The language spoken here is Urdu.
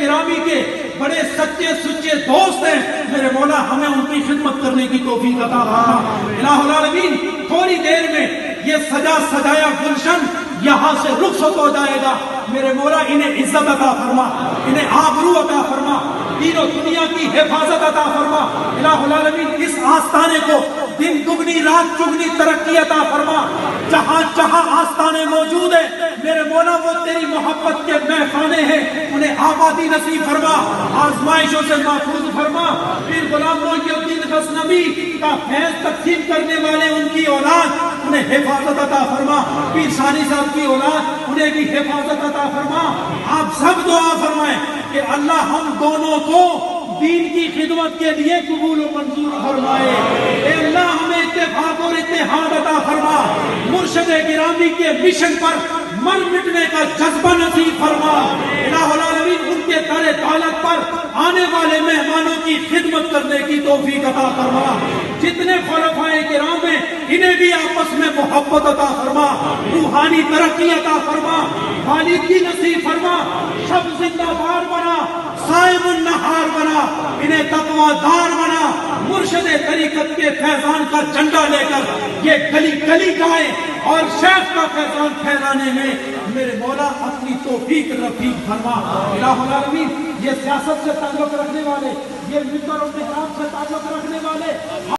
گرامی کے بڑے سچے سچے دوست ہیں، میرے مولا ہمیں ان کی خدمت کرنے کی توفیق عطا فرما۔ الہ العالمین تھوڑی دیر میں یہ سجا سجایا گلشن یہاں سے رخصت ہو جائے گا، میرے مولا انہیں عزت عطا فرما، انہیں آبرو عطا فرما، دین و دنیا کی حفاظت عطا فرما۔ الہ العالمین اس آستانے کو دن دگنی رات چگنی ترقی عطا فرما۔ جہاں جہاں آستانے موجود ہیں میرے مولا وہ تیری محبت کے میخانے ہیں، انہیں آبادی نصیب فرما، آزمائشوں سے محفوظ فرما۔ پیر غلام محی الدین غزنوی کا فیض تقسیم کرنے والے ان کی اولاد انہیں حفاظت عطا فرما، پیر ثانی صاحب کی اولاد انہیں بھی حفاظت عطا فرما۔ آپ سب دعا فرمائیں کہ اللہ ہم دونوں کو دین کی خدمت کے لیے قبول و منظور فرمائے۔ اے اللہ ہمیں اتفاق اور اتحاد عطا فرما، مرشد گرامی کے مشن پر مر مٹنے کا جذبہ نصیب فرما۔ الہ العالمین ان کے در دولت پر آنے والے مہمانوں کی خدمت کرنے کی توفیق عطا فرما۔ جتنے خلفائے کرام ہیں انہیں بھی آپس میں محبت عطا فرما، روحانی ترقی عطا فرما، خالدی نصیب فرما، شب زندہ بار بنا، صائم النہار بنا، انہیں تقوی دار بنا، مرشد طریقت کے فیضان کا جھنڈا لے کر یہ گلی گلی گائے اور شیخ کا فیضان پھیلانے میں میرے مولا اپنی توفیق رفیق فرما۔ الہ العالمین یہ سیاست سے تعلق رکھنے والے، یہ ممبر و محراب سے تعلق رکھنے والے